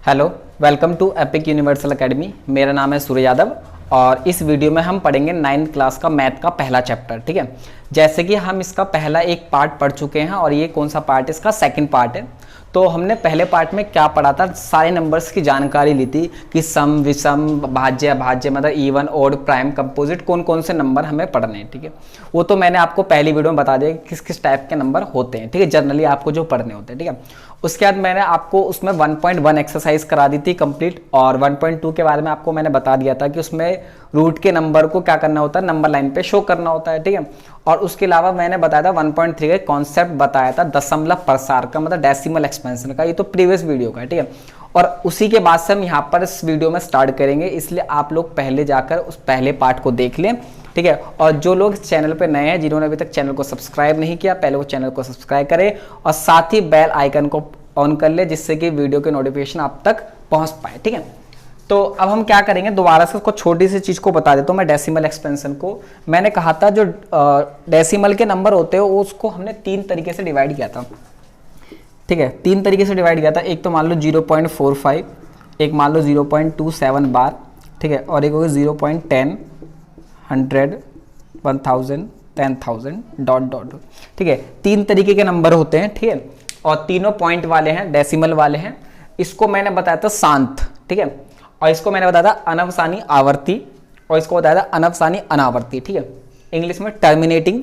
Hello, welcome to Epic Universal Academy. मेरा नाम है सूर्य यादव और इस वीडियो में हम पढ़ेंगे 9th क्लास का मैथ का पहला चैप्टर। ठीक है, जैसे कि हम इसका पहला एक पार्ट पढ़ चुके हैं और ये कौन सा पार्ट है, इसका सेकंड पार्ट है। तो हमने पहले पार्ट में क्या पढ़ा था, सारे नंबर्स की जानकारी ली थी कि सम, विषम, भाज्य, अभाज्य, मतलब इवन, ओड, प्राइम, कंपोजिट, कौन कौन से नंबर हमें पढ़ने हैं। ठीक है, वो तो मैंने आपको पहली वीडियो में बता दिया कि किस किस टाइप के नंबर होते हैं। ठीक है, जनरली आपको जो पढ़ने होते हैं। ठीक है, उसके बाद मैंने आपको उसमें 1.1 एक्सरसाइज करा दी थी कंप्लीट, और 1.2 के बारे में आपको मैंने बता दिया था कि उसमें रूट के नंबर को क्या करना होता है, नंबर लाइन पे शो करना होता है। ठीक है, और उसके अलावा मैंने बताया था 1.3 का कॉन्सेप्ट बताया था दशमलव प्रसार का, मतलब डेसिमल एक्सपेंशन का। ये तो प्रीवियस वीडियो का है। ठीक है, और उसी के बाद से हम यहाँ पर इस वीडियो में स्टार्ट करेंगे, इसलिए आप लोग पहले जाकर उस पहले पार्ट को देख लें। ठीक है, और जो लोग चैनल पे नए हैं, जिन्होंने अभी तक चैनल को सब्सक्राइब नहीं किया, पहले वो चैनल को सब्सक्राइब करें और साथ ही बेल आइकन को ऑन कर ले, जिससे कि वीडियो के नोटिफिकेशन आप तक पहुंच पाए। ठीक है, तो अब हम क्या करेंगे, दोबारा से उसको छोटी सी चीज को बता देता हूँ मैं। डेसिमल एक्सपेंशन को मैंने कहा था, जो डेसिमल के नंबर होते हैं उसको हमने 3 तरीके से डिवाइड किया था। ठीक है, 3 तरीके से डिवाइड किया था। एक तो मान लो 0.45, एक मान लो 0.27 बार। ठीक है, और एक होगा 0.10, 100, 1000, 10,000 डॉट डॉट। ठीक है, 3 तरीके के नंबर होते हैं। ठीक है, और तीनों पॉइंट वाले हैं, डेसिमल वाले हैं। इसको मैंने बताया था शांत। ठीक है, और इसको मैंने बताया था अनवसानी आवर्ती, और इसको बताया था अनवसानी अनावर्ती। ठीक है, इंग्लिश में terminating,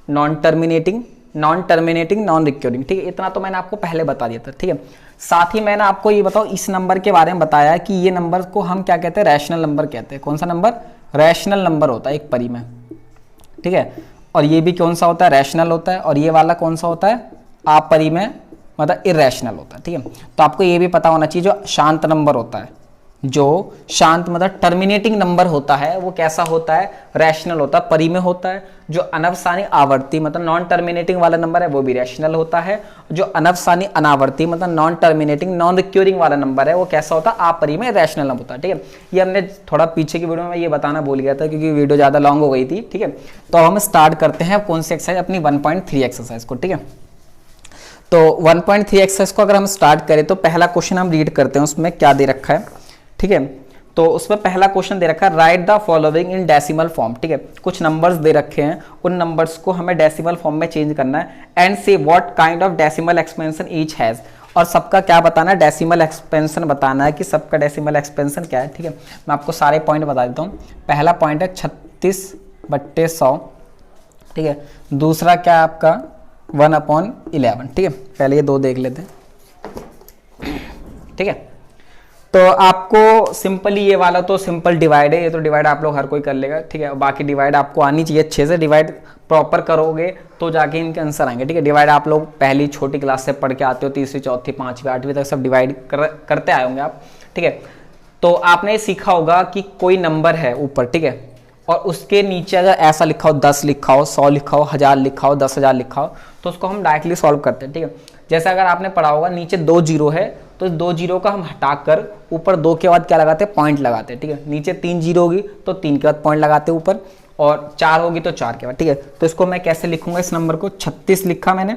non terminating, non terminating, non recurring. ठीक है, इतना तो मैंने आपको पहले बता दिया था। ठीक है, साथ ही मैंने आपको ये बताओ, इस नंबर के बारे में बताया कि ये नंबर को हम क्या कहते हैं, रैशनल नंबर कहते हैं। कौन सा नंबर? रैशनल नंबर होता है एक परी में। ठीक है, और ये भी कौन सा होता है, रैशनल होता है। और ये वाला कौन सा होता है, आप परी में, मतलब इरेशनल होता है। ठीक है, तो आपको ये भी पता होना चाहिए, जो शांत नंबर होता है, जो शांत मतलब टर्मिनेटिंग नंबर होता है, वो कैसा होता है, रैशनल होता है, परी में होता है। जो अनवसानी आवर्ती मतलब नॉन टर्मिनेटिंग वाला नंबर है, वो भी रैशनल होता है। जो अनवसानी अनावर्ती मतलब नॉन टर्मिनेटिंग, नॉन रिक्यूरिंग वाला नंबर है, वो कैसा होता है, आपरी में रैशनल नंबर होता है। ठीक है, ये हमने थोड़ा पीछे की वीडियो में ये बताना भूल गया था, क्योंकि वीडियो ज्यादा लॉन्ग हो गई थी। ठीक है, तो हम स्टार्ट करते हैं कौन सी एक्सरसाइज, अपनी 1.3 एक्सरसाइज को। ठीक है, तो 1.3 एक्सरसाइज को अगर हम स्टार्ट करें तो पहला क्वेश्चन हम रीड करते हैं, उसमें क्या दे रखा है। ठीक है, तो उसमें पहला क्वेश्चन दे रखा है, right the following in decimal form. ठीक है, कुछ नंबर्स दे रखे हैं, उन नंबर्स को हमें डेसिमल फॉर्म में चेंज करना है। एंड से what kind of decimal expansion each has, और सबका क्या बताना है, डेसिमल एक्सपेंशन बताना है कि सबका डेसिमल एक्सपेंशन क्या है। ठीक है, मैं आपको सारे पॉइंट बता देता हूँ। पहला पॉइंट है 36/100। ठीक है, दूसरा क्या है आपका 1/11। ठीक है, पहले ये 2 देख लेते हैं। ठीक है, तो आपको सिंपली ये वाला तो सिंपल डिवाइड है, ये तो डिवाइड आप लोग हर कोई कर लेगा। ठीक है, बाकी डिवाइड आपको आनी चाहिए, अच्छे से डिवाइड प्रॉपर करोगे तो जाके इनके आंसर आएंगे। ठीक है, डिवाइड आप लोग पहली छोटी क्लास से पढ़ के आते हो, तीसरी, चौथी, 5वीं, 8वीं तक सब डिवाइड करते आए होंगे आप। ठीक है, तो आपने सीखा होगा कि कोई नंबर है ऊपर, ठीक है, और उसके नीचे अगर ऐसा लिखा हो, 10 लिखा हो, 100 लिखा हो, 1000 लिखा हो, 10,000 लिखा हो, तो उसको हम डायरेक्टली सॉल्व करते हैं। ठीक है, जैसे अगर आपने पढ़ा होगा नीचे 2 जीरो है, तो 2 जीरो का हम हटाकर ऊपर 2 के बाद क्या लगाते हैं, पॉइंट लगाते हैं। ठीक है, नीचे 3 जीरो होगी तो 3 के बाद पॉइंट लगाते हैं ऊपर, और 4 होगी तो 4 के बाद। ठीक है, तो इसको मैं कैसे लिखूंगा, इस नंबर को 36 लिखा मैंने,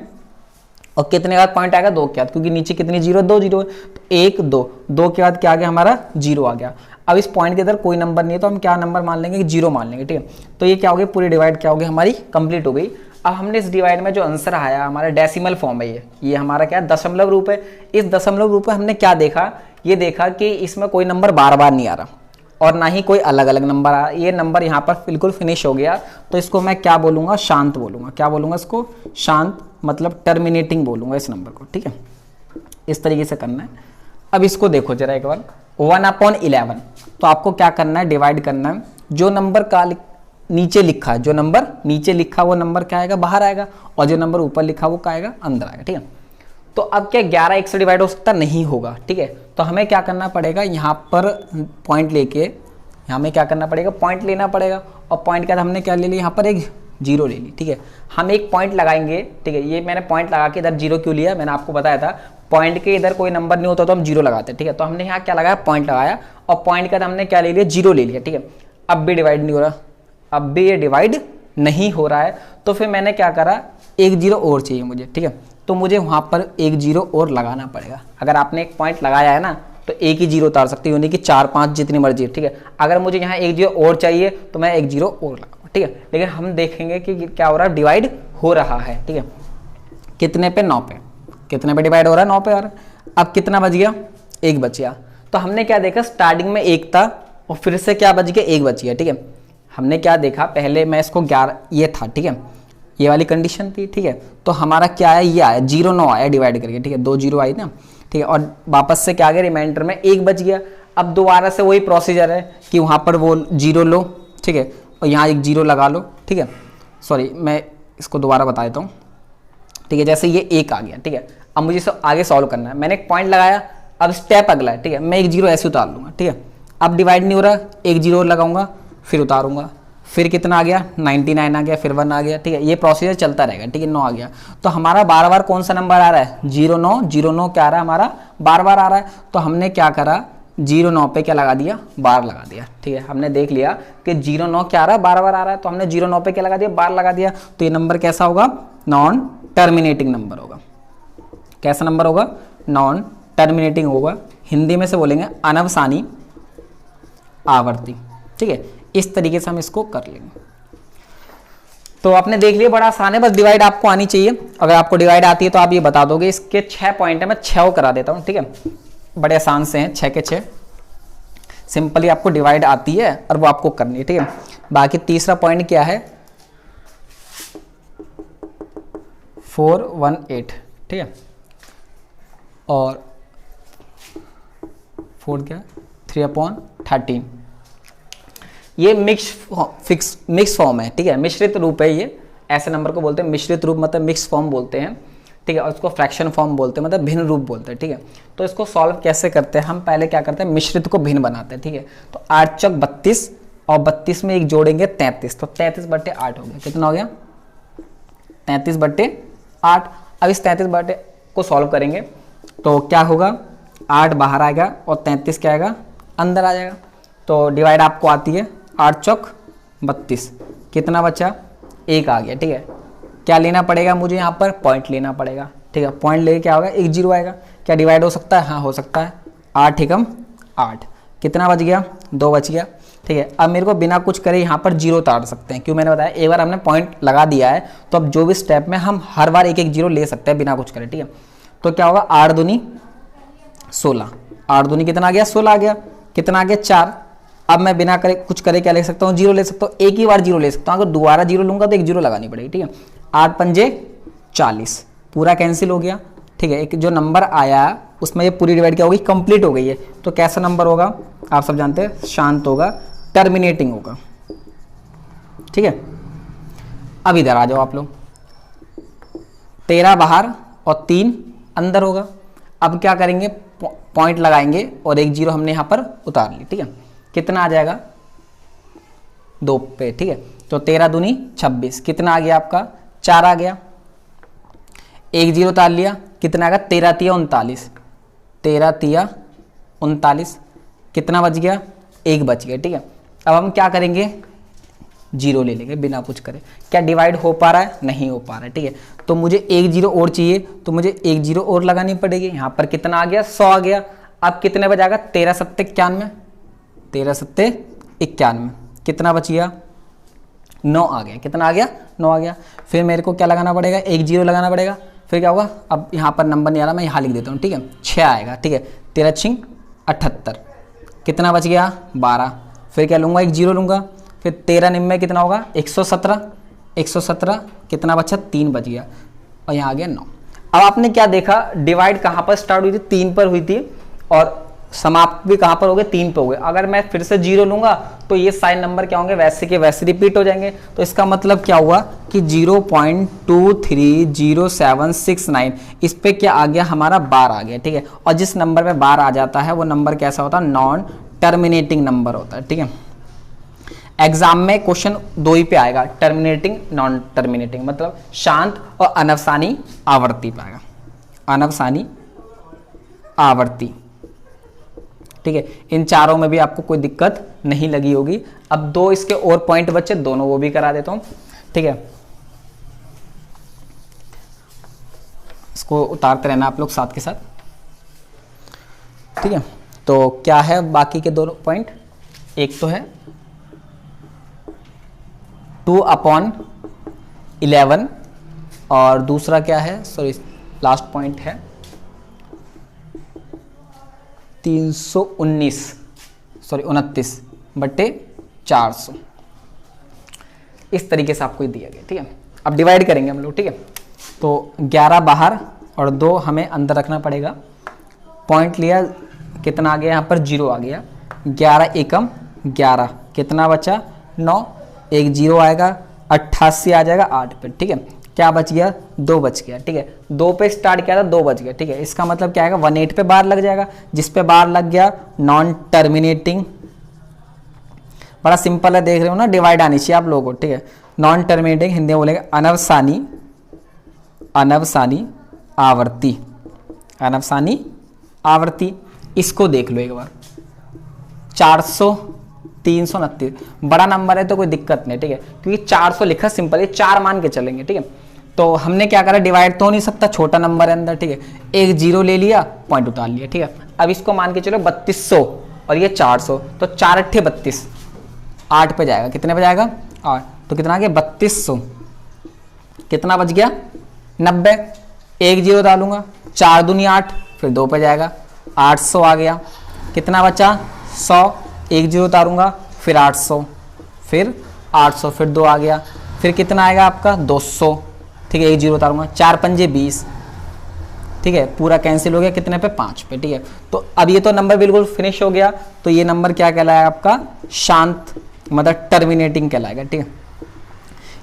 और कितने के बाद पॉइंट आएगा, 2 के बाद, क्योंकि नीचे कितनी जीरो, 2 जीरो है, तो 1 2, 2 के बाद क्या आ गया हमारा, 0 आ गया। अब इस पॉइंट के अंदर कोई नंबर नहीं है, तो हम क्या नंबर मान लेंगे, 0 मान लेंगे। ठीक है, तो ये क्या हो गई, पूरी डिवाइड क्या हो गई हमारी, कंप्लीट हो गई। अब हमने इस डिवाइड में जो आंसर आया हमारा डेसिमल फॉर्म है, ये हमारा क्या है, दशमलव रूप है। इस दशमलव रूप में हमने क्या देखा, ये देखा कि इसमें कोई नंबर बार बार नहीं आ रहा और ना ही कोई अलग अलग नंबर आ रहा। ये नंबर यहाँ पर बिल्कुल फिनिश हो गया, तो इसको मैं क्या बोलूंगा, शांत बोलूंगा। क्या बोलूंगा इसको, शांत, मतलब टर्मिनेटिंग बोलूंगा इस नंबर को। ठीक है, इस तरीके से करना है। अब इसको देखो जरा एक बार, 1/11, तो आपको क्या करना है, डिवाइड करना है। जो नंबर का नीचे लिखा है, जो नंबर नीचे लिखा वो नंबर क्या आएगा, बाहर आएगा, और जो नंबर ऊपर लिखा वो क्या आएगा, अंदर आएगा। ठीक है, तो अब क्या 11 1 से डिवाइड हो सकता नहीं होगा। ठीक है, तो हमें क्या करना पड़ेगा, यहाँ पर पॉइंट लेके हमें क्या करना पड़ेगा, पॉइंट लेना पड़ेगा, और पॉइंट के बाद हमने क्या ले लिया, यहाँ पर एक 0 ले ली। ठीक है, हम एक पॉइंट लगाएंगे। ठीक है, ये मैंने पॉइंट लगा के इधर 0 क्यों लिया, मैंने आपको बताया था, पॉइंट के इधर कोई नंबर नहीं होता तो हम 0 लगाते। ठीक है, तो हमने यहाँ क्या लगाया, पॉइंट लगाया, और पॉइंट के बाद हमने क्या ले लिया, 0 ले लिया। ठीक है, अब भी डिवाइड नहीं हो रहा, अब भी ये डिवाइड नहीं हो रहा है, तो फिर मैंने क्या करा, एक 0 और चाहिए मुझे। ठीक है, तो मुझे वहाँ पर एक 0 और लगाना पड़ेगा। अगर आपने एक पॉइंट लगाया है ना, तो एक ही जीरो उतार सकते हो, यानी कि 4 5 जितनी मर्जी, ठीक है। अगर मुझे यहाँ एक जीरो और चाहिए तो मैं एक जीरो और लगाऊंगा, ठीक है। लेकिन हम देखेंगे कि क्या हो रहा है, डिवाइड हो रहा है, ठीक है। कितने पे, 9 पे, कितने पे डिवाइड हो रहा है, 9 पे आ रहा है। अब कितना बच गया, एक बच गया। तो हमने क्या देखा, स्टार्टिंग में एक था और फिर से क्या बच गया, एक बच गया, ठीक है। हमने क्या देखा, पहले मैं इसको 11 ये था, ठीक है, ये वाली कंडीशन थी, ठीक है। तो हमारा क्या आया, ये आया 0 9 आया डिवाइड करके, ठीक है, 2 जीरो आई ना, ठीक है। और वापस से क्या आ गया, रिमाइंडर में एक बच गया। अब दोबारा से वही प्रोसीजर है कि वहाँ पर वो जीरो लो, ठीक है, और यहाँ एक जीरो लगा लो, ठीक है। सॉरी, मैं इसको दोबारा बता देता हूँ, ठीक है। जैसे ये एक आ गया, ठीक है। अब मुझे इसे आगे सॉल्व करना है, मैंने एक पॉइंट लगाया, अब स्टेप अगला है, ठीक है। मैं एक जीरो ऐसे उतार लूँगा, ठीक है। अब डिवाइड नहीं हो रहा, एक जीरो लगाऊंगा, फिर उतारूंगा, फिर कितना आ गया, 99 आ गया, फिर 1 आ गया, ठीक है। ये प्रोसीजर चलता रहेगा, ठीक है। 9 आ गया, तो हमारा बार बार कौन सा नंबर आ रहा है, 09 09 क्या आ रहा है हमारा, बार बार आ रहा है। तो हमने क्या करा, 09 पे क्या लगा दिया, बार लगा दिया, ठीक है। हमने देख लिया कि 09 क्या आ रहा है, बार बार आ रहा है, तो हमने 09 पे क्या लगा दिया, बार लगा दिया। तो ये नंबर कैसा होगा, नॉन टर्मिनेटिंग नंबर होगा। कैसा नंबर होगा, नॉन टर्मिनेटिंग होगा। हिंदी में से बोलेंगे अनवसानी आवर्ती, ठीक है। इस तरीके से हम इसको कर लेंगे। तो आपने देख लिया, बड़ा आसान है, बस डिवाइड आपको आनी चाहिए। अगर आपको डिवाइड आती है तो आप ये बता दोगे। इसके 6 पॉइंट है, मैं 6 को करा देता हूँ, ठीक है। बड़े आसान से हैं, 6 के 6 सिंपली आपको डिवाइड आती है और वो आपको करनी है, ठीक है। बाकी तीसरा पॉइंट क्या है, 418, ठीक है। और 4 क्या, 3/13। ये मिक्स फॉर्म है, ठीक है, मिश्रित रूप है। ये ऐसे नंबर को बोलते हैं मिश्रित रूप, मतलब मिक्स फॉर्म बोलते हैं, ठीक है। और इसको फ्रैक्शन फॉर्म बोलते हैं, मतलब भिन्न रूप बोलते हैं, ठीक है। तो इसको सॉल्व कैसे करते हैं, हम पहले क्या करते हैं, मिश्रित को भिन्न बनाते हैं, ठीक है। तो 8 चौक 32 और 32 में एक जोड़ेंगे 33, तो 33/8 हो गया। कितना हो गया, 33/8। अब इस 33 को सॉल्व करेंगे तो क्या होगा, 8 बाहर आएगा और 33 क्या आएगा, अंदर आ जाएगा। तो डिवाइड आपको आती है, 8 चौक 32, कितना बचा, एक आ गया, ठीक है। क्या लेना पड़ेगा मुझे, यहाँ पर पॉइंट लेना पड़ेगा, ठीक है। पॉइंट लेके क्या होगा, एक जीरो आएगा। क्या डिवाइड हो सकता है, हाँ हो सकता है। 8 एकम 8, कितना बच गया, 2 बच गया, ठीक है। अब मेरे को बिना कुछ करे यहाँ पर जीरो उतार सकते हैं, क्यों, मैंने बताया एक बार हमने पॉइंट लगा दिया है, तो अब जो भी स्टेप में हम हर बार एक एक जीरो ले सकते हैं बिना कुछ करे, ठीक है। तो क्या होगा, 8 दूनी 16, 8 दूनी कितना आ गया, 16 आ गया। कितना आ गया, 4। अब मैं बिना करे कुछ करे क्या ले सकता हूँ, जीरो ले सकता हूँ, एक ही बार जीरो ले सकता हूँ। अगर दोबारा जीरो लूंगा तो एक जीरो लगानी पड़ेगी, ठीक है। 8 पंजे 40, पूरा कैंसिल हो गया, ठीक है। एक जो नंबर आया उसमें ये पूरी डिवाइड क्या होगी, कंप्लीट हो गई है। तो कैसा नंबर होगा, आप सब जानते हैं, शांत होगा, टर्मिनेटिंग होगा, ठीक है। अब इधर आ जाओ आप लोग, 13 बाहर और 3 अंदर होगा। अब क्या करेंगे, पॉइंट लगाएंगे और एक जीरो हमने यहाँ पर उतार ली, ठीक है। कितना आ जाएगा, 2 पे, ठीक है। तो 13 दूनी 26, कितना आ गया आपका, 4 आ गया। एक जीरो उतार लिया, कितना आएगा, 13 तिया 39, 13 तिया 39, कितना बच गया, एक बच गया, ठीक है। अब हम क्या करेंगे, जीरो ले लेंगे बिना कुछ करे। क्या डिवाइड हो पा रहा है, नहीं हो पा रहा है, ठीक है। तो मुझे एक जीरो और चाहिए, तो मुझे एक जीरो और लगानी पड़ेगी। यहाँ पर कितना आ गया, 100 आ गया। अब कितने बच जाएगा, 13 सत्ते 91, 13 सत्ते 91, कितना बच गया, 9 आ गया। कितना आ गया, 9 आ गया। फिर मेरे को क्या लगाना पड़ेगा, एक जीरो लगाना पड़ेगा। फिर क्या होगा, अब यहाँ पर नंबर नहीं आ रहा, मैं यहाँ लिख देता हूँ, ठीक है। 6 आएगा, ठीक है। 13 छिंग 78, कितना बच गया, 12। फिर क्या लूँगा, एक जीरो लूँगा। फिर 13 निम्न कितना होगा, 117, 117 कितना बचा, 3 बच गया। और यहाँ आ गया 9। अब आपने क्या देखा, डिवाइड कहाँ पर स्टार्ट हुई थी, 3 पर हुई थी, और समाप्त भी कहाँ पर हो गए, 3 पे हो गए। अगर मैं फिर से जीरो लूंगा तो ये साइन नंबर क्या होंगे, वैसे के वैसे रिपीट हो जाएंगे। तो इसका मतलब क्या हुआ कि 0.230769 इस पे क्या आ गया, हमारा बार आ गया, ठीक है। और जिस नंबर पे बार आ जाता है वो नंबर कैसा होता है, नॉन टर्मिनेटिंग नंबर होता है, ठीक है। एग्जाम में क्वेश्चन 2 ही पे आएगा, टर्मिनेटिंग नॉन टर्मिनेटिंग, मतलब शांत और अनवसानी आवर्ती पे आएगा, अनवसानी आवर्ती, ठीक है। इन चारों में भी आपको कोई दिक्कत नहीं लगी होगी। अब 2 इसके और पॉइंट बचे, दोनों वो भी करा देता हूं, ठीक है। इसको उतारते रहना आप लोग साथ के साथ, ठीक है। तो क्या है बाकी के दो पॉइंट, एक तो है 2/11 और दूसरा क्या है, सॉरी लास्ट पॉइंट है 29/400। इस तरीके से आपको दिया गया, ठीक है। अब डिवाइड करेंगे हम लोग, ठीक है। तो 11 बाहर और 2 हमें अंदर रखना पड़ेगा। पॉइंट लिया, कितना आ गया यहाँ पर 0 आ गया। 11 एकम 11, कितना बचा 9, एक 0 आएगा, 88 आ जाएगा 8 पे, ठीक है। क्या बच गया 2 बच गया, ठीक है। 2 पे स्टार्ट किया था 2 बच गया, ठीक है। इसका मतलब क्या आएगा 18 पे बार लग जाएगा, जिस पे बार लग गया नॉन टर्मिनेटिंग। बड़ा सिंपल है, देख रहे हो ना, डिवाइड आनी चाहिए आप लोगों को, ठीक है। नॉन टर्मिनेटिंग हिंदी में बोलेंगे अनवसानी, अनवसानी आवर्ती, अनवसानी आवर्ती। इसको देख लो एक बार, 400 329 बड़ा नंबर है तो कोई दिक्कत नहीं, ठीक है, क्योंकि 400 लिखा सिंपल है, 4 मान के चलेंगे, ठीक है। तो हमने क्या करा, डिवाइड तो हो नहीं सकता, छोटा नंबर है अंदर, ठीक है। एक 0 ले लिया, पॉइंट उतार लिया, ठीक है। अब इसको मान के चलो 3200 और ये 400, तो 4 8 32, 8 पे जाएगा, कितने पे जाएगा 8, तो कितना आ गया 3200। कितना बच गया 90, एक 0 डालूंगा, 4 दूनी 8, फिर 2 पे जाएगा 800 आ गया। कितना बचा 100, एक 0 उतारूंगा, फिर 800, फिर 800, फिर 2 आ गया, फिर कितना आएगा आपका 200, ठीक है। एक 0 उतारूंगा, 4 पंजे 20, ठीक है। पूरा कैंसिल हो गया, कितने पे 5 पे, ठीक है। तो अब ये तो नंबर बिल्कुल फिनिश हो गया, तो ये नंबर क्या कहलाएगा आपका शांत, मतलब टर्मिनेटिंग कहलाएगा, ठीक है।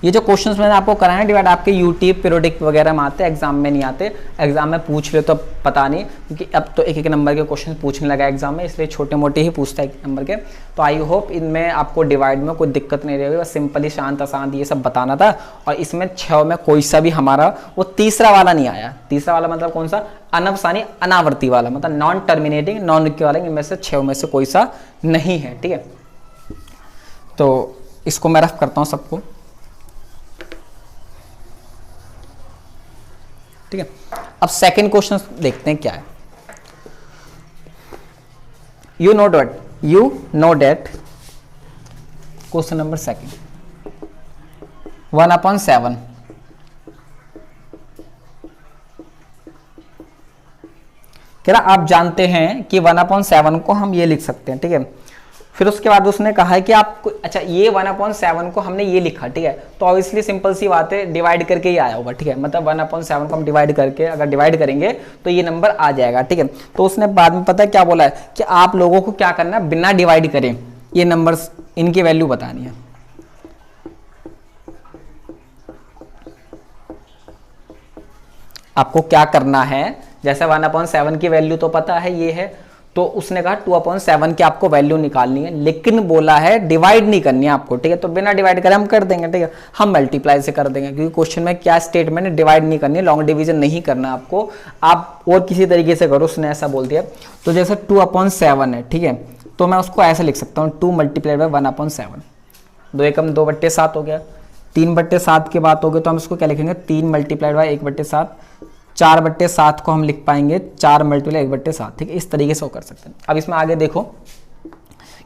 ये जो क्वेश्चंस मैंने आपको कराए हैं डिवाइड, आपके यूट्यूब पीरियोडिक वगैरह में आते हैं, एग्जाम में नहीं आते। एग्जाम में पूछ ले तो पता नहीं, क्योंकि अब तो एक एक नंबर के क्वेश्चन पूछने लगा एग्जाम में, इसलिए छोटे मोटे ही पूछता है एक नंबर के। तो आई होप इनमें आपको डिवाइड में कोई दिक्कत नहीं रहेगी, बस सिंपली शांत आसान ये सब बताना था। और इसमें 6 में कोई सा भी हमारा वो तीसरा वाला नहीं आया। तीसरा वाला मतलब कौन सा, अनवसानी अनावर्ती वाला, मतलब नॉन टर्मिनेटिंग नॉन रिक्यू वाला, इनमें से 6 में से कोई सा नहीं है, ठीक है। तो इसको मैं रफ करता हूँ सबको, ठीक है। अब सेकंड क्वेश्चन देखते हैं क्या है। You know that question number second 1/7 कह रहा आप जानते हैं कि 1/7 को हम ये लिख सकते हैं, ठीक है। फिर उसके बाद उसने कहा है कि आपको, अच्छा ये 1/7 को हमने ये लिखा, ठीक है। तो ऑब्वियसली सिंपल सी बात है, डिवाइड करके ही आया होगा, ठीक है। मतलब 1/7 को हम डिवाइड करके अगर डिवाइड करेंगे तो ये नंबर आ जाएगा, ठीक है। तो उसने बाद में पता है क्या बोला है कि आप लोगों को क्या करना है, बिना डिवाइड करें ये नंबर्स इनकी वैल्यू बतानी है। आपको क्या करना है, जैसे 1/7 की वैल्यू तो पता है ये है, तो उसने कहा 2/7 की आपको वैल्यू निकालनी है, लेकिन बोला है डिवाइड नहीं करनी है आपको, ठीक है। तो बिना डिवाइड करे हम कर देंगे, ठीक है। हम मल्टीप्लाई से कर देंगे, क्योंकि क्वेश्चन में क्या स्टेटमेंट है, डिवाइड नहीं करनी है, लॉन्ग डिवीजन नहीं करना आपको, आप और किसी तरीके से करो, उसने ऐसा बोल दिया। तो जैसे 2/7 है, ठीक है, तो मैं उसको ऐसे लिख सकता हूँ 2 × 1/7, 2 एकम 2/7 हो गया। 3/7 की बात होगी तो हम इसको क्या लिखेंगे, 3 × 1/7, 4/7 को हम लिख पाएंगे 4 × 1/7, ठीक है। इस तरीके से वो कर सकते हैं। अब इसमें आगे देखो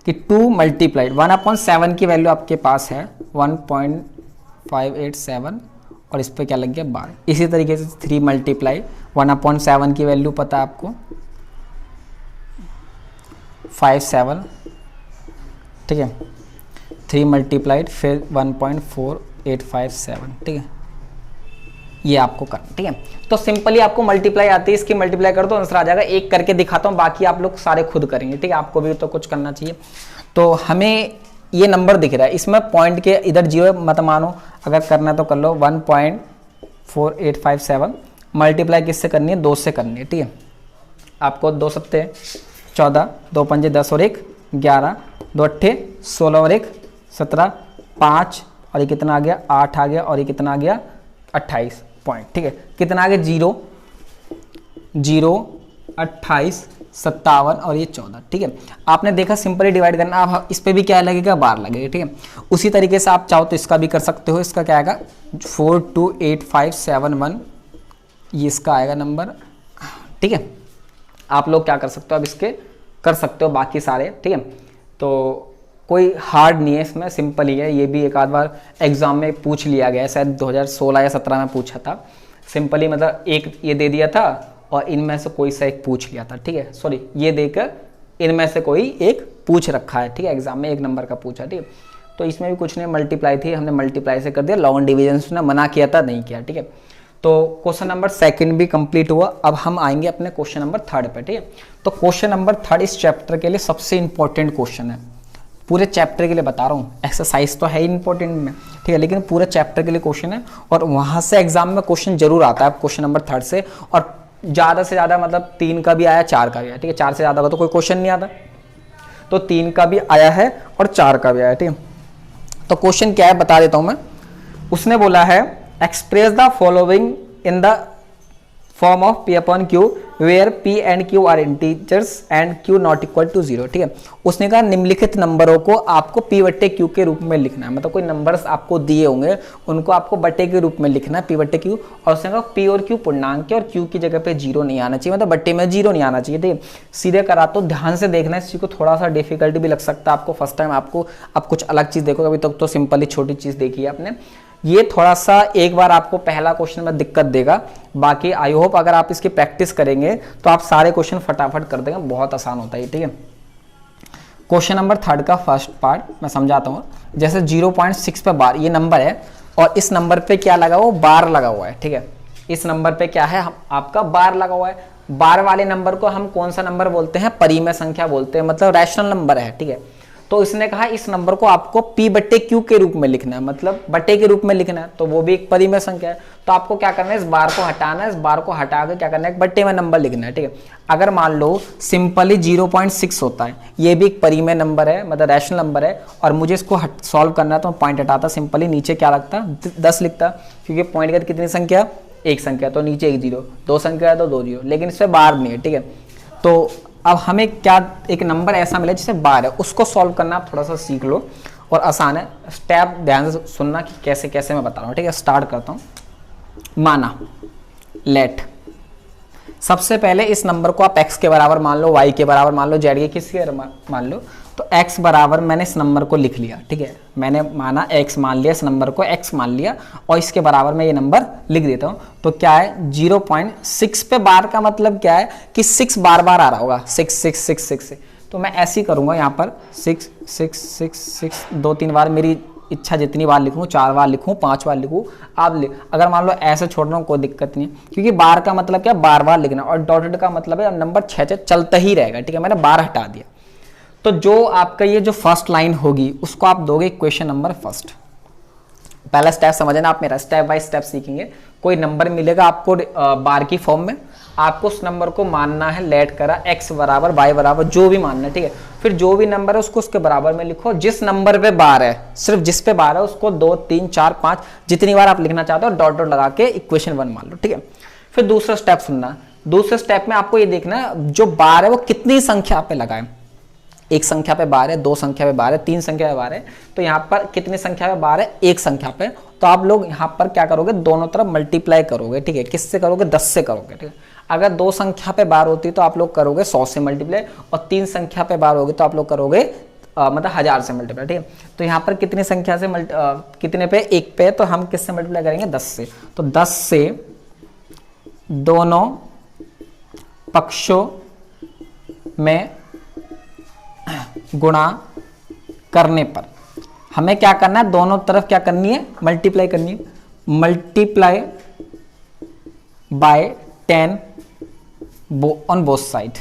कि 2 × 1/7 की वैल्यू आपके पास है 1.587 और इस पर क्या लग गया 12। इसी तरीके से 3 × 1/7 की वैल्यू पता है आपको 57, ठीक है। 3 × फिर 1.4857, ठीक है। ये आपको करना, ठीक है। तो सिंपली आपको मल्टीप्लाई आती है, इसकी मल्टीप्लाई कर दो आंसर आ जाएगा। एक करके दिखाता हूँ, बाकी आप लोग सारे खुद करेंगे, ठीक है। आपको भी तो कुछ करना चाहिए। तो हमें ये नंबर दिख रहा है, इसमें पॉइंट के इधर 0 मत मानो, अगर करना तो कर लो। 1.4857 मल्टीप्लाई किससे करनी है, 2 से करनी है, ठीक है। आपको 2 सत्ते 14, 2 पंजे 10 और 1 11, 2 अट्ठे 16 और 1 17, 5 और ये कितना आ गया 8 आ गया, और ये कितना आ गया 28 पॉइंट, ठीक है। कितना आ गया 0 0 28 57 और ये 14, ठीक है। आपने देखा सिंपली डिवाइड करना। अब इस पे भी क्या लगेगा, बार लगेगा, ठीक है। उसी तरीके से आप चाहो तो इसका भी कर सकते हो। इसका क्या आएगा 428571, ये इसका आएगा नंबर, ठीक है। आप लोग क्या कर सकते हो, अब इसके कर सकते हो बाकी सारे, ठीक है। तो कोई हार्ड नहीं है इसमें, सिंपल ही है। ये भी एक आध बार एग्जाम में पूछ लिया गया है, शायद 2016 या 17 में पूछा था। सिंपली मतलब एक ये दे दिया था और इनमें से कोई सा एक पूछ लिया था, ठीक है। सॉरी, ये देकर इनमें से कोई एक पूछ रखा है, ठीक है। एग्जाम में 1 नंबर का पूछा, ठीक है। तो इसमें भी कुछ नहीं, मल्टीप्लाई थी, हमने मल्टीप्लाई से कर दिया। लॉन्ग डिवीजन ने मना किया था, नहीं किया, ठीक है। तो क्वेश्चन नंबर 2 भी कंप्लीट हुआ। अब हम आएंगे अपने क्वेश्चन नंबर 3 पे, ठीक है। तो क्वेश्चन नंबर 3 इस चैप्टर के लिए सबसे इंपॉर्टेंट क्वेश्चन है, पूरे चैप्टर के लिए बता रहा हूँ। एक्सरसाइज तो है ही इंपॉर्टेंट में, ठीक है, लेकिन पूरे चैप्टर के लिए क्वेश्चन है और वहाँ से एग्जाम में क्वेश्चन जरूर आता है क्वेश्चन नंबर 3 से। और ज़्यादा से ज़्यादा मतलब 3 का भी आया, 4 का भी आया, ठीक है। 4 से ज़्यादा का तो कोई क्वेश्चन नहीं आता, तो 3 का भी आया है और 4 का भी आया, ठीक है। तो क्वेश्चन क्या है बता देता हूँ मैं। उसने बोला है express the following in the form of P upon Q where P and Q are integers and Q not equal to 0, ठीक है। उसने कहा निम्नलिखित नंबरों को आपको P बट्टे Q के रूप में लिखना है। मतलब कोई नंबर्स आपको दिए होंगे, उनको आपको बट्टे के रूप में लिखना है, P बट्टे Q। और उसने कहा P और Q पूर्णांक है और Q की जगह पे 0 नहीं आना चाहिए, मतलब बट्टे में 0 नहीं आना चाहिए, ठीक है। सीधे करा तो ध्यान से देखना है, इस चीज़ को थोड़ा सा डिफिकल्टी भी लग सकता है आपको फर्स्ट टाइम। आपको अब कुछ अलग चीज़ देखो, अभी तक तो सिंपली छोटी चीज़ देखी है आपने। ये थोड़ा सा एक बार आपको पहला क्वेश्चन में दिक्कत देगा, बाकी आई होप अगर आप इसकी प्रैक्टिस करेंगे तो आप सारे क्वेश्चन फटाफट कर देंगे, बहुत आसान होता है, ठीक है। क्वेश्चन नंबर 3 का फर्स्ट पार्ट मैं समझाता हूँ। जैसे 0.6 पे बार ये नंबर है और इस नंबर पे क्या लगा हुआ, बार लगा हुआ है, ठीक है। इस नंबर पे क्या है, आपका बार लगा हुआ है। बार वाले नंबर को हम कौन सा नंबर बोलते हैं, परिमेय संख्या बोलते हैं, मतलब रैशनल नंबर है, ठीक है। तो इसने कहा इस नंबर को आपको P बट्टे Q के रूप में लिखना है, मतलब बट्टे के रूप में लिखना है, तो वो भी एक परिमेय संख्या है। तो आपको क्या करना है, इस बार को हटाना है, इस बार को हटा के क्या करना है, बट्टे में नंबर लिखना है, ठीक है। अगर मान लो सिंपली 0.6 होता है, ये भी एक परिमेय नंबर है, मतलब रैशनल नंबर है, और मुझे इसको सॉल्व करना है तो पॉइंट हटाता, सिंपली नीचे क्या लगता, 10 लिखता, क्योंकि पॉइंट के कितनी संख्या, एक संख्या, तो नीचे एक 0, 2 संख्या है तो 2 0, लेकिन इससे बार नहीं है, ठीक है। तो अब हमें क्या एक नंबर ऐसा मिला जिसे बार है, उसको सॉल्व करना आप थोड़ा सा सीख लो और आसान है। स्टेप ध्यान से सुनना कि कैसे कैसे मैं बता रहा हूँ, ठीक है। स्टार्ट करता हूँ। माना, लेट, सबसे पहले इस नंबर को आप x के बराबर मान लो, y के बराबर मान लो, z के किसी के मान लो। तो x बराबर मैंने इस नंबर को लिख लिया, ठीक है। मैंने माना x मान लिया, इस नंबर को x मान लिया और इसके बराबर मैं ये नंबर लिख देता हूँ। तो क्या है 0.6 पे बार का मतलब क्या है कि 6 बार बार आ रहा होगा, 6 6 6 6 6। तो मैं ऐसे ही करूँगा यहाँ पर 6 6 6 6 2-3 बार, मेरी इच्छा जितनी बार लिखूँ, 4 बार लिखूँ, 5 बार लिखूँ, आप अगर मान लो ऐसे छोड़ रहा हूँ कोई दिक्कत नहीं, क्योंकि बार का मतलब क्या, बार बार लिखना, और डॉटेड का मतलब है नंबर 6 चलता ही रहेगा, ठीक है। मैंने बार हटा दिया। तो जो आपका ये जो फर्स्ट लाइन होगी उसको आप दोगे इक्वेशन नंबर फर्स्ट। पहला स्टेप समझना, आप मेरा स्टेप बाय स्टेप सीखेंगे। कोई नंबर मिलेगा आपको बार की फॉर्म में, आपको उस नंबर को मानना है, लेट करा x बराबर y बराबर जो भी मानना है, ठीक है। फिर जो भी नंबर है उसको उसके बराबर में लिखो, जिस नंबर पे बार है, सिर्फ जिस पे बार है उसको 2 3 4 5 जितनी बार आप लिखना चाहते हो डॉट डॉट लगा के इक्वेशन 1 मान लो, ठीक है। फिर दूसरा स्टेप सुनना। दूसरे स्टेप में आपको ये देखना है जो बार है वो कितनी संख्या पे लगाए। एक संख्या पे बार है, 2 संख्या पे बार है, 3 संख्या पे बार है, तो यहाँ पर कितनी संख्या पे बार है, एक संख्या पे। तो आप लोग यहाँ पर क्या करोगे, दोनों तरफ मल्टीप्लाई करोगे, ठीक है। किससे करोगे, 10 से करोगे, ठीक है। अगर 2 संख्या पे बार होती तो आप लोग करोगे 100 से मल्टीप्लाई, और 3 संख्या पे बार होगी तो आप लोग करोगे मतलब 1000 से मल्टीप्लाई, ठीक है। तो यहाँ पर कितनी संख्या से कितने पे, एक पे, तो हम किससे मल्टीप्लाई करेंगे, 10 से। तो 10 से दोनों पक्षों में गुणा करने पर हमें क्या करना है, दोनों तरफ क्या करनी है, मल्टीप्लाई करनी है। Multiply by 10 on both side.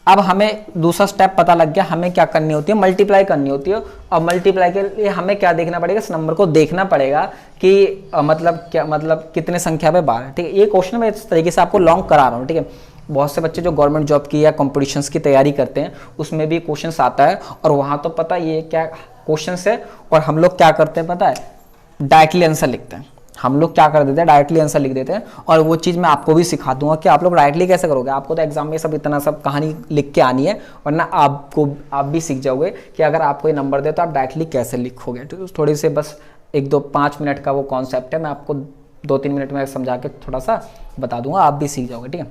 अब हमें दूसरा स्टेप पता लग गया, हमें क्या करनी होती है, मल्टीप्लाई करनी होती है। और मल्टीप्लाई के लिए हमें क्या देखना पड़ेगा, इस नंबर को देखना पड़ेगा कि मतलब क्या, मतलब कितने संख्या पे बार है, ठीक है। ये क्वेश्चन मैं इस तरीके से आपको लॉन्ग करा रहा हूँ, ठीक है। बहुत से बच्चे जो गवर्नमेंट जॉब की या कॉम्पिटिशन्स की तैयारी करते हैं उसमें भी क्वेश्चंस आता है, और वहाँ तो पता ये क्या क्वेश्चंस है, और हम लोग क्या करते हैं पता है, डायरेक्टली आंसर लिखते हैं। हम लोग क्या कर देते हैं, डायरेक्टली आंसर लिख देते हैं। और वो चीज़ मैं आपको भी सिखा दूंगा कि आप लोग डायरेक्टली कैसे करोगे। आपको तो एग्जाम में सब इतना सब कहानी लिख के आनी है, वरना आप भी सीख जाओगे कि अगर आपको ये नंबर दे तो आप डायरेक्टली कैसे लिखोगे। तो थोड़ी से बस 1-2-5 मिनट का वो कॉन्सेप्ट है, मैं आपको 2-3 मिनट में समझा के थोड़ा सा बता दूंगा, आप भी सीख जाओगे, ठीक है।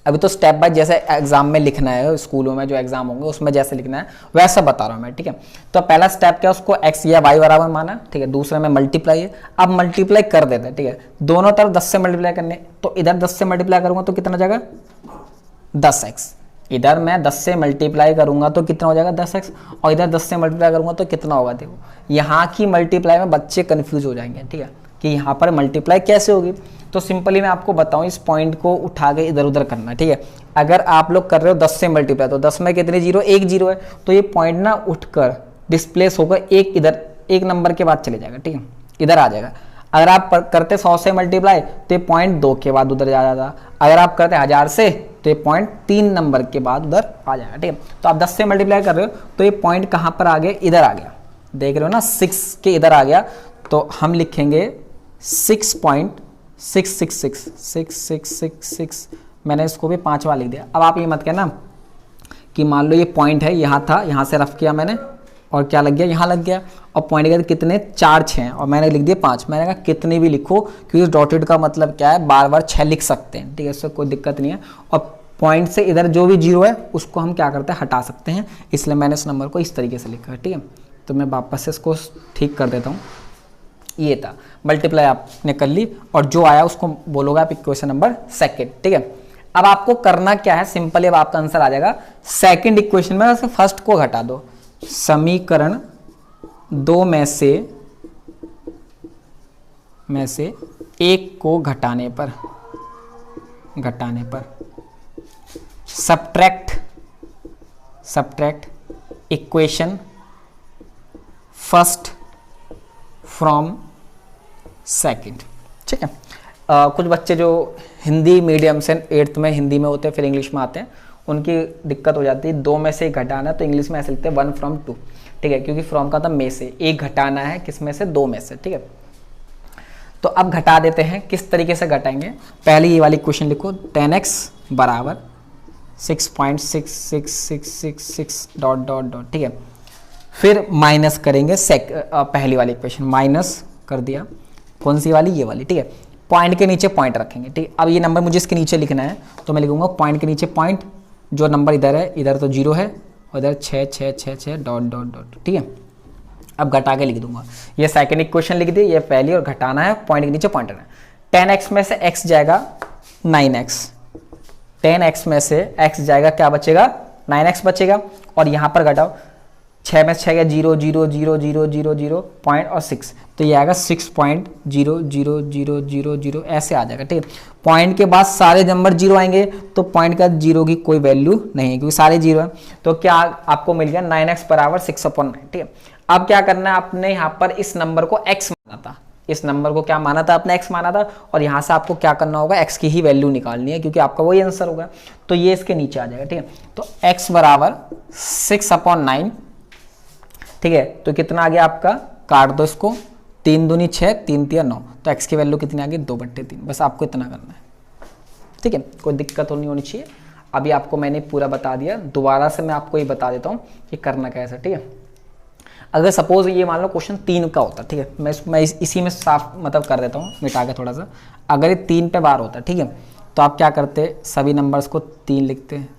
अभी तो स्टेप बाय जैसे एग्जाम में लिखना है, स्कूलों में जो एग्जाम होंगे उसमें जैसे लिखना है वैसा बता रहा हूँ मैं, ठीक है। तो पहला स्टेप क्या है, उसको x या y बराबर माना, ठीक है। दूसरे में मल्टीप्लाई है, अब मल्टीप्लाई कर देते हैं, ठीक है। दोनों तरफ 10 से मल्टीप्लाई करने, तो इधर 10 से मल्टीप्लाई करूंगा तो कितना जाएगा 10x, इधर मैं 10 से मल्टीप्लाई करूंगा तो कितना हो जाएगा 10x, और इधर 10 से मल्टीप्लाई करूंगा तो कितना होगा। देखो यहाँ की मल्टीप्लाई में बच्चे कंफ्यूज हो जाएंगे, ठीक है, कि यहाँ पर मल्टीप्लाई कैसे होगी। तो सिंपली मैं आपको बताऊं, इस पॉइंट को उठा के इधर उधर करना, ठीक है। अगर आप लोग कर रहे हो 10 से मल्टीप्लाई, तो 10 में कितने जीरो, एक जीरो है, तो ये पॉइंट ना उठकर डिस्प्लेस होकर एक इधर एक नंबर के बाद चले जाएगा, ठीक है, इधर आ जाएगा। अगर आप करते 100 से मल्टीप्लाई तो ये पॉइंट 2 के बाद उधर जा जाता। अगर आप करते 1000 से तो ये पॉइंट 3 नंबर के बाद उधर आ जाएगा, ठीक है। तो आप 10 से मल्टीप्लाई कर रहे हो तो ये पॉइंट कहाँ पर आ गया, इधर आ गया, देख रहे हो ना, 6 के इधर आ गया। तो हम लिखेंगे 6.666, मैंने इसको भी 5वां लिख दिया। अब आप ये मत कहना कि मान लो ये पॉइंट है, यहाँ था, यहाँ से रफ किया मैंने और क्या लग गया, यहाँ लग गया, और पॉइंट के कितने 4 6 हैं और मैंने लिख दिया 5। मैंने कहा कितने भी लिखो, क्योंकि डॉटेड का मतलब क्या है, बार बार 6 लिख सकते हैं, ठीक है, इससे कोई दिक्कत नहीं है। और पॉइंट से इधर जो भी जीरो है उसको हम क्या करते हैं, हटा सकते हैं, इसलिए मैंने इस नंबर को इस तरीके से लिखा है, ठीक है। तो मैं वापस से इसको ठीक कर देता हूँ। ये था मल्टीप्लाई आपने कर ली, और जो आया उसको बोलोगे आप इक्वेशन नंबर सेकंड, ठीक है। अब आपको करना क्या है, सिंपली अब आपका आंसर आ जाएगा सेकंड इक्वेशन में फर्स्ट को घटा दो। समीकरण 2 में से एक को घटाने पर subtract equation first from second, ठीक है। कुछ बच्चे जो हिंदी मीडियम से 8th में हिंदी में होते हैं फिर इंग्लिश में आते हैं, उनकी दिक्कत हो जाती है, 2 में से घटाना, तो इंग्लिश में ऐसे लिखते हैं 1 from 2, ठीक है, क्योंकि फ्रॉम का था में से, एक घटाना है किस में से, 2 में से, ठीक है। तो अब घटा देते हैं, किस तरीके से घटाएंगे, पहले ये वाली क्वेश्चन लिखो, 10x बराबर 6.6666 डॉट डॉट डॉट, ठीक है। फिर माइनस करेंगे पहली वाली इक्वेशन, माइनस कर दिया, कौन सी वाली, ये वाली, ठीक है। पॉइंट के नीचे पॉइंट रखेंगे, ठीक। अब ये नंबर मुझे इसके नीचे लिखना है, तो मैं लिखूंगा पॉइंट के नीचे पॉइंट, जो नंबर इधर है, इधर तो 0 है और इधर 6 6 6 6 डॉट डॉट डॉट, ठीक है। अब घटा के लिख दूंगा, ये सेकंड इक्वेशन लिख दी, ये पहली, और घटाना है, पॉइंट के नीचे पॉइंट रखना है। 10x में से x जाएगा 9x, 10x में से x जाएगा, क्या बचेगा 9x बचेगा, और यहाँ पर घटाओ, 6 में से 6 गया 0 0 0 0 0 0 पॉइंट और 6, तो ये आएगा 6.00000 ऐसे आ जाएगा, ठीक है। पॉइंट के बाद सारे नंबर 0 आएंगे, तो पॉइंट का 0 की कोई वैल्यू नहीं है क्योंकि सारे 0 है। तो क्या आपको मिल गया 9x बराबर 6/9, ठीक है। अब क्या करना है, आपने यहाँ पर इस नंबर को x माना था, इस नंबर को क्या माना था, आपने x माना था, और यहाँ से आपको क्या करना होगा, x की ही वैल्यू निकालनी है, क्योंकि आपका वही आंसर होगा, तो ये इसके नीचे आ जाएगा, ठीक है। तो x बराबर 6/9, ठीक है। तो कितना आ गया आपका, काट दो इसको, 3 दूनी 6, 3 तिया 9, तो x की वैल्यू कितनी आ गई 2/3, बस आपको इतना करना है, ठीक है। कोई दिक्कत नहीं होनी चाहिए। अभी आपको मैंने पूरा बता दिया, दोबारा से मैं आपको ये बता देता हूँ कि करना कैसे, ठीक है। अगर सपोज ये मान लो क्वेश्चन 3 का होता, ठीक है, मैं इसी में साफ मतलब कर देता हूँ, मिटा के थोड़ा सा। अगर ये 3 पे बार होता, ठीक है, तो आप क्या करते, सभी नंबर्स को 3 लिखते हैं,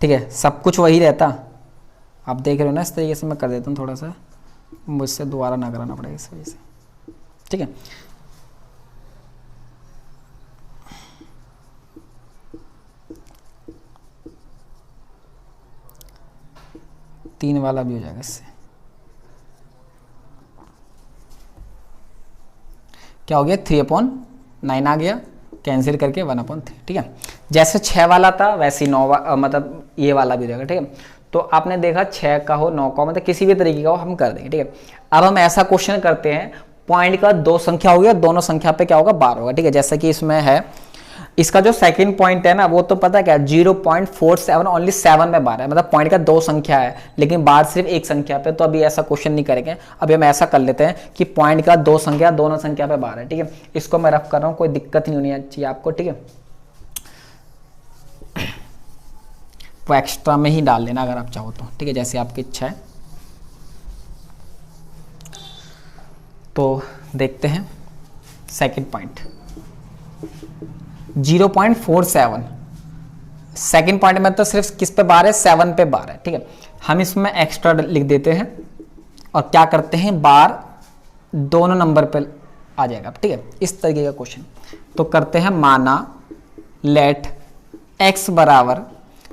ठीक है, सब कुछ वही रहता, आप देख रहे हो ना, इस तरीके से मैं कर देता हूँ, थोड़ा सा मुझसे दोबारा ना कराना पड़ेगा इस वजह से, ठीक है। तीन वाला भी हो जाएगा इससे, क्या हो गया 3/9 आ गया, कैंसिल करके 1/3, ठीक है। जैसे 6 वाला था वैसे 9 मतलब ये वाला भी रहेगा, ठीक है। तो आपने देखा 6 का हो 9 का, मतलब किसी भी तरीके का हो हम कर देंगे, ठीक है। अब हम ऐसा क्वेश्चन करते हैं, पॉइंट का 2 संख्या होगी और दोनों संख्या पे क्या होगा, बार होगा, ठीक है। जैसे कि इसमें है, इसका जो सेकंड पॉइंट है ना, वो तो पता क्या 0.47, ओनली 7 में बार है, मतलब पॉइंट का 2 संख्या है लेकिन बार सिर्फ एक संख्या पे। तो अभी ऐसा क्वेश्चन नहीं करेंगे, अभी हम ऐसा कर लेते हैं कि पॉइंट का 2 संख्या दोनों संख्या पे बार है, ठीक है। इसको मैं रफ कर रहा हूँ, कोई दिक्कत नहीं होनी चाहिए आपको, ठीक है। वो एक्स्ट्रा में ही डाल लेना अगर आप चाहो तो, ठीक है, जैसे आपकी इच्छा है। तो देखते हैं सेकंड पॉइंट, 0.47। सेकेंड पॉइंट में तो सिर्फ किस पे बार है, 7 पे बार है, ठीक है। हम इसमें एक्स्ट्रा लिख देते हैं और क्या करते हैं, बार दोनों नंबर पे आ जाएगा, ठीक है। इस तरीके का क्वेश्चन तो करते हैं, माना लेट x बराबर,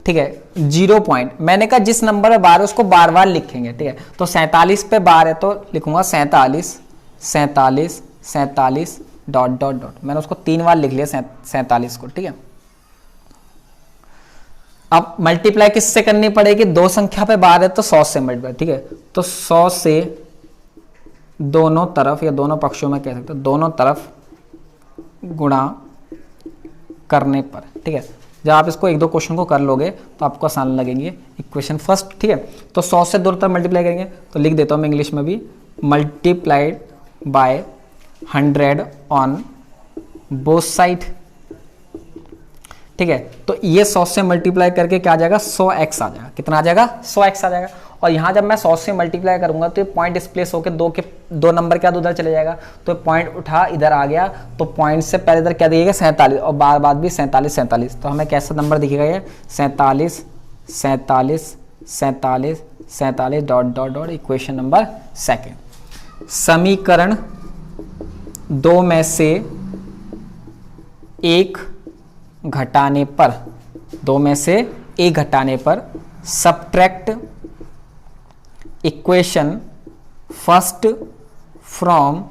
ठीक है, 0 पॉइंट, मैंने कहा जिस नंबर पे बार है उसको बार बार लिखेंगे, ठीक है। तो 47 पे बार है तो लिखूंगा 47 47 47 डॉट डॉट डॉट, मैंने उसको 3 बार लिख लिया 47 को, ठीक है। अब मल्टीप्लाई किससे करनी पड़ेगी, दो संख्या पे बार है तो 100 से मल्टीप्लाई, ठीक है। तो 100 से दोनों तरफ या दोनों पक्षों में कह सकते हो, दोनों तरफ गुणा करने पर, ठीक है। जब आप इसको एक दो क्वेश्चन को कर लोगे तो आपको आसान लगेंगे इक्वेशन फर्स्ट, ठीक है। तो 100 से दोनों तरफ मल्टीप्लाई करेंगे तो लिख देता हूं मैं इंग्लिश में भी, multiplied by 100 on both side, ठीक है। तो ये 100 से मल्टीप्लाई करके क्या आ जाएगा, 100x आ जाएगा। कितना आ जाएगा, 100x आ जाएगा। और यहाँ जब मैं 100 से मल्टीप्लाई करूंगा तो ये पॉइंट डिस्प्लेस होकर दो नंबर क्या उधर चले जाएगा, तो पॉइंट उठा इधर आ गया, तो पॉइंट से पहले इधर क्या दिखेगा, 47, और बार बाद भी 47 47, तो हमें कैसा नंबर दिखेगा ये, 47 47 47 47 dot dot dot. Equation number second, समीकरण 2 में से एक घटाने पर, 2 में से एक घटाने पर subtract equation first from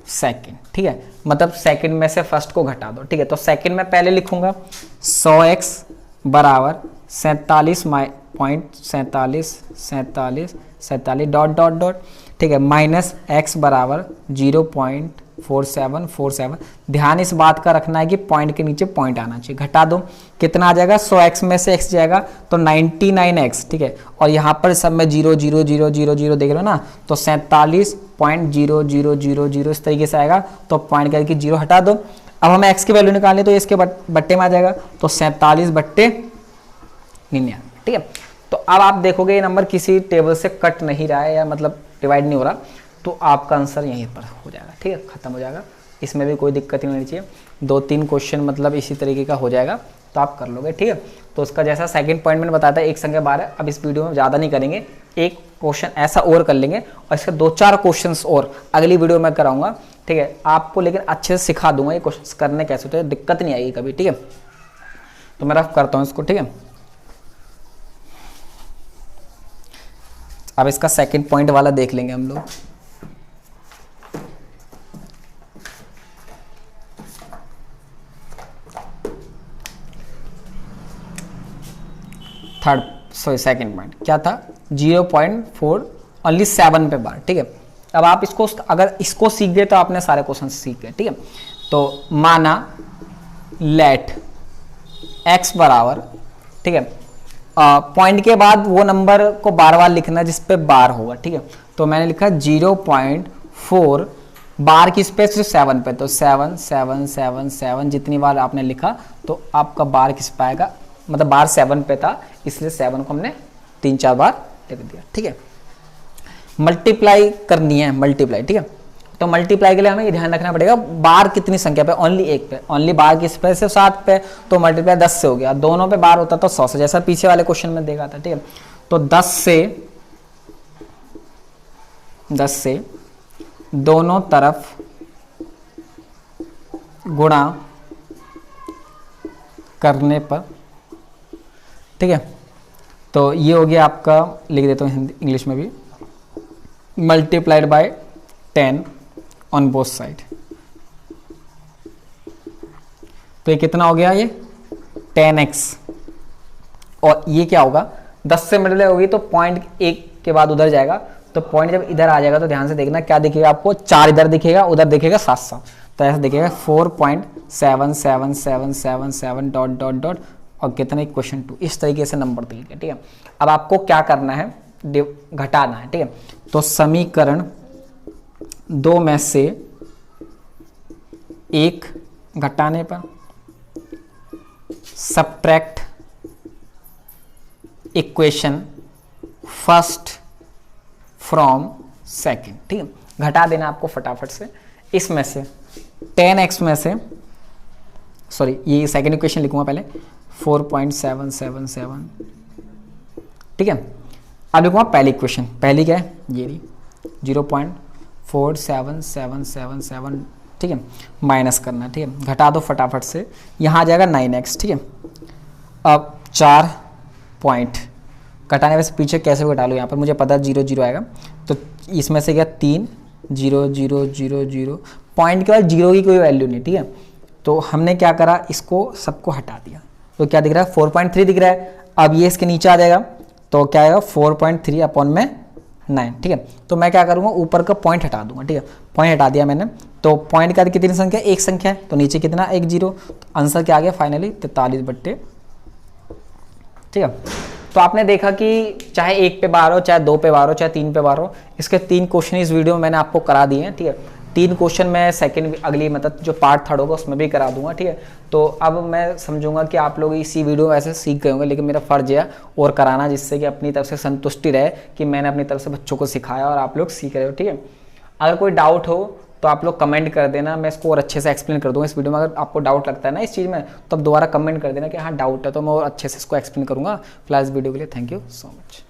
second, ठीक है। मतलब सेकंड में से फर्स्ट को घटा दो, ठीक है। तो सेकंड में पहले लिखूंगा 100x बराबर 47.47 डॉट डॉट डॉट, ठीक है, माइनस x बराबर 0.4747। ध्यान इस बात का रखना है कि पॉइंट के नीचे पॉइंट आना चाहिए। घटा दो, कितना आ जाएगा, 100x में से x जाएगा तो 99x, ठीक है। और यहाँ पर सब में 0 0 0 0 0 देख रहे हो ना, तो 47.0000 इस तरीके से आएगा। तो पॉइंट करके 0 हटा दो। अब हमें x की वैल्यू निकालनी है तो इसके बट्टे में आ जाएगा, तो 47/99, ठीक है। तो अब आप देखोगे ये नंबर किसी टेबल से कट नहीं रहा है या मतलब डिवाइड नहीं हो रहा, तो आपका आंसर यहीं पर हो जाएगा, ठीक है, खत्म हो जाएगा। इसमें भी कोई दिक्कत नहीं होनी चाहिए। 2-3 क्वेश्चन मतलब इसी तरीके का हो जाएगा तो आप कर लोगे, ठीक है। तो उसका जैसा सेकंड पॉइंट मैंने बताया था, एक संख्या 12, अब इस वीडियो में ज़्यादा नहीं करेंगे, एक क्वेश्चन ऐसा और कर लेंगे और इसके 2-4 क्वेश्चन और अगली वीडियो में कराऊंगा, ठीक है। आपको लेकिन अच्छे से सिखा दूंगा ये क्वेश्चन करने कैसे होते हैं, दिक्कत नहीं आएगी कभी, ठीक है। तो मैं रफ करता हूँ इसको, ठीक है। अब इसका सेकंड पॉइंट वाला देख लेंगे हम लोग। सेकंड पॉइंट क्या था, 0.4 ओनली 7 पे बार, ठीक है। अब आप इसको अगर इसको सीख गए तो आपने सारे क्वेश्चन सीख गए, ठीक है। तो माना लेट x बराबर, ठीक है, पॉइंट के बाद वो नंबर को बार बार लिखना जिस पे बार होगा, ठीक है। तो मैंने लिखा 0.4, बार किस पे, सिर्फ 7 पे, तो 7 7 7 7 जितनी बार आपने लिखा तो आपका बार किस पे आएगा, मतलब बार 7 पे था इसलिए 7 को हमने 3-4 बार लिख दिया, ठीक है। मल्टीप्लाई करनी है, मल्टीप्लाई, ठीक है। तो मल्टीप्लाई के लिए हमें ये ध्यान रखना पड़ेगा, बार कितनी संख्या पे, ओनली एक पे, ओनली बार किस पे, सिर्फ 7 पे, तो मल्टीप्लाई 10 से हो गया। दोनों पे बार होता तो 100 से, जैसा पीछे वाले क्वेश्चन में देखा था, ठीक है। तो 10 से दोनों तरफ गुणा करने पर, ठीक है। तो ये हो गया आपका, लिख देता हूँ हिंदी इंग्लिश में भी, multiplied by 10 on both side. तो ये कितना हो गया, ये 10x, और ये क्या होगा, 10 से मल्टीप्लाई होगी तो पॉइंट 1 के बाद उधर जाएगा, तो पॉइंट जब इधर आ जाएगा तो ध्यान से देखना क्या दिखेगा आपको, 4 इधर दिखेगा, उधर दिखेगा 700, तो ऐसा दिखेगा 4.7777 डॉट डॉट डॉट, और कितने, क्वेश्चन 2, इस तरीके से नंबर दिखेगा, ठीक है। अब आपको क्या करना है, घटाना है, ठीक है। तो समीकरण 2 में से एक घटाने पर subtract equation first from second, ठीक है। घटा देना आपको फटाफट से, इसमें से 10x में से सॉरी ये सेकेंड इक्वेशन लिखूंगा पहले 4.777, ठीक है। अब लिखूंगा पहली इक्वेशन, पहली क्या है ये रही 0.47777, ठीक है, माइनस करना, ठीक है, घटा दो फटाफट से, यहाँ आ जाएगा 9x, ठीक है। अब 4 पॉइंट घटाने वैसे पीछे कैसे घटा लो, यहाँ पर मुझे पता है 0 0 आएगा, तो इसमें से क्या 3 0 0 0 0, पॉइंट के बाद 0 की कोई वैल्यू नहीं, ठीक है। तो हमने क्या करा, इसको सबको हटा दिया, तो क्या दिख रहा है 4.3 दिख रहा है। अब ये इसके नीचे आ जाएगा, तो क्या आएगा 4.3 अपॉन में 9, ठीक है। तो मैं क्या करूँगा, ऊपर का पॉइंट हटा दूंगा, ठीक है, पॉइंट हटा दिया मैंने। तो पॉइंट का कितनी संख्या, एक संख्या है, तो नीचे कितना, एक 0, तो आंसर क्या आ गया फाइनली 43/, ठीक है। तो आपने देखा कि चाहे 1 पे 12 हो, चाहे 2 पे 12 हो, चाहे 3 पे 12 हो, इसके 3 क्वेश्चन इस वीडियो में मैंने आपको करा दिए हैं, ठीक है। 3 क्वेश्चन मैं सेकंड अगली मतलब जो पार्ट 3 होगा उसमें भी करा दूंगा, ठीक है। तो अब मैं समझूंगा कि आप लोग इसी वीडियो में ऐसे सीख गए होंगे, लेकिन मेरा फर्ज है और कराना, जिससे कि अपनी तरफ से संतुष्टि रहे कि मैंने अपनी तरफ से बच्चों को सिखाया और आप लोग सीख रहे हो, ठीक है। अगर कोई डाउट हो तो आप लोग कमेंट कर देना, मैं इसको और अच्छे से एक्सप्लेन कर दूंगा इस वीडियो में। अगर आपको डाउट लगता है ना इस चीज़ में, तो आप दोबारा कमेंट कर देना कि हाँ डाउट है, तो मैं और अच्छे से इसको एक्सप्लेन करूंगा। फिलहाल इस वीडियो के लिए थैंक यू सो मच।